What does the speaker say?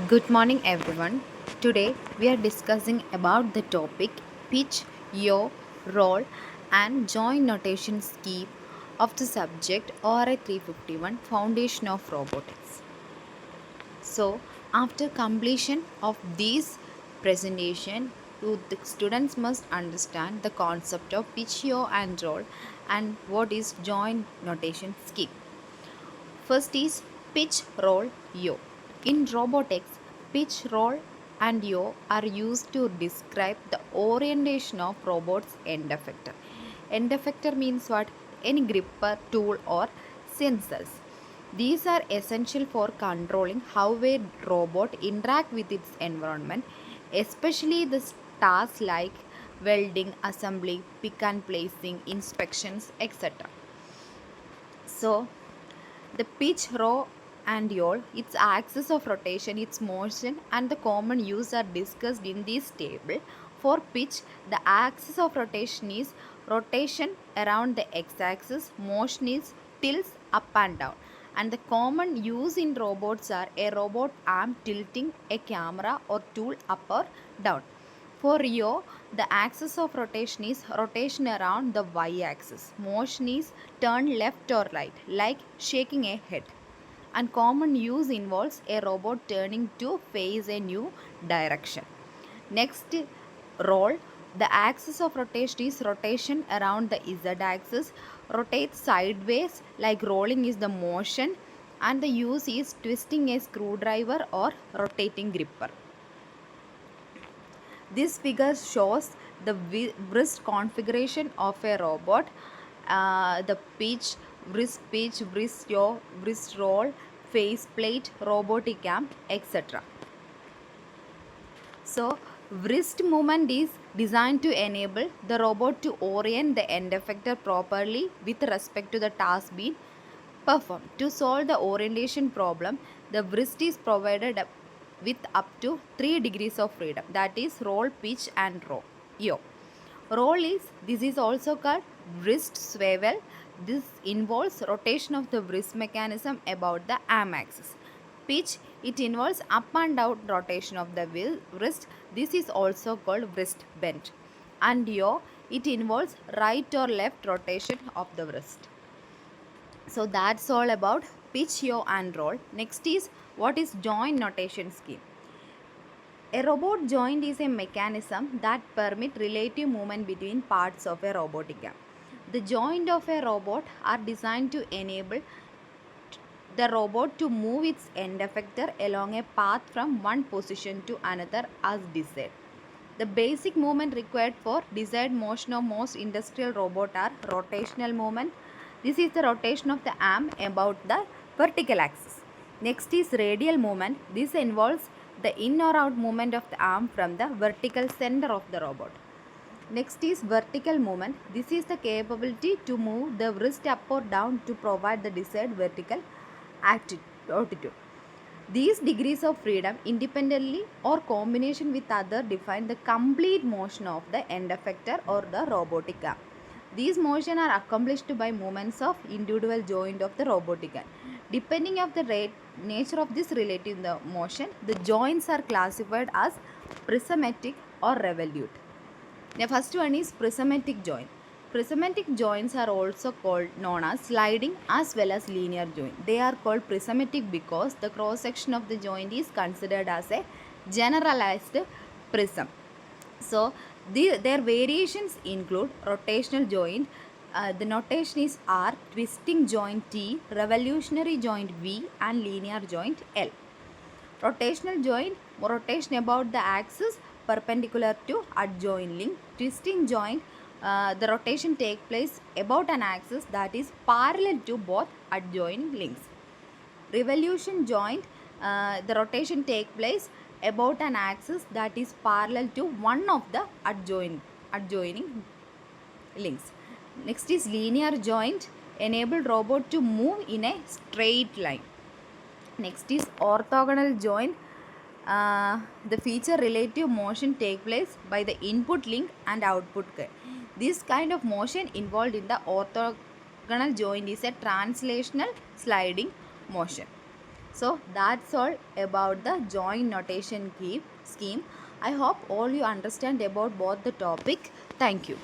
Good morning, everyone. Today we are discussing about the topic pitch, yaw, roll, and joint notation scheme of the subject ORA 351 Foundation of Robotics. So, after completion of this presentation, the students must understand the concept of pitch, yaw, and roll, and what is joint notation scheme. First is pitch, roll, yaw. In robotics, pitch, roll, and yaw are used to describe the orientation of robot's end effector. End effector means what? Any gripper, tool, or sensors. These are essential for controlling how a robot interact with its environment, especially the tasks like welding, assembly, pick and placing, inspections, etc. So, the pitch, row, and yaw, its axis of rotation, its motion, and the common use are discussed in this table. For pitch, the axis of rotation is rotation around the x-axis, motion is tilts up and down. And the common use in robots are a robot arm tilting a camera or tool up or down. For yaw, the axis of rotation is rotation around the y-axis. Motion is turn left or right, like shaking a head. And common use involves a robot turning to face a new direction. Next, roll. The axis of rotation is rotation around the z-axis. Rotate sideways, like rolling is the motion, and the use is twisting a screwdriver or rotating gripper. This figure shows the wrist configuration of a robot, the pitch, wrist yaw, wrist roll, face plate, robotic arm, etc. So, wrist movement is designed to enable the robot to orient the end effector properly with respect to the task being performed. To solve the orientation problem, the wrist is provided with up to 3 degrees of freedom, that is roll, pitch, and roll. Yo. Roll is, this is also called wrist swivel. This involves rotation of the wrist mechanism about the arm axis. Pitch, it involves up and down rotation of the wrist. This is also called wrist bend. And yaw, it involves right or left rotation of the wrist. So that's all about pitch, yaw, and roll. Next is what is joint notation scheme. A robot joint is a mechanism that permit relative movement between parts of a robotic arm. The joint of a robot are designed to enable the robot to move its end effector along a path from one position to another as desired. The basic movement required for desired motion of most industrial robots are rotational movement. This is the rotation of the arm about the vertical axis. Next is radial movement. This involves the in or out movement of the arm from the vertical center of the robot. Next is vertical movement. This is the capability to move the wrist up or down to provide the desired vertical altitude. These degrees of freedom independently or combination with other define the complete motion of the end effector or the robotic arm. These motions are accomplished by movements of individual joint of the robotic arm. Depending on the nature of this relative motion, the joints are classified as prismatic or revolute. The first one is prismatic joint. Prismatic joints are also called known as sliding as well as linear joint. They are called prismatic because the cross section of the joint is considered as a generalized prism. So their variations include rotational joint. The notation is R, twisting joint T, revolutionary joint V, and linear joint L. Rotational joint, rotation about the axis perpendicular to adjoint link. Twisting joint, the rotation take place about an axis that is parallel to both adjoining links. Revolution joint, the rotation take place about an axis that is parallel to one of the adjoining links. Next is linear joint, enable robot to move in a straight line. Next is orthogonal joint. The feature relative motion take place by the input link and output current. This kind of motion involved in the orthogonal joint is a translational sliding motion. So that's all about the joint notation scheme. I hope all you understand about both the topic. Thank you.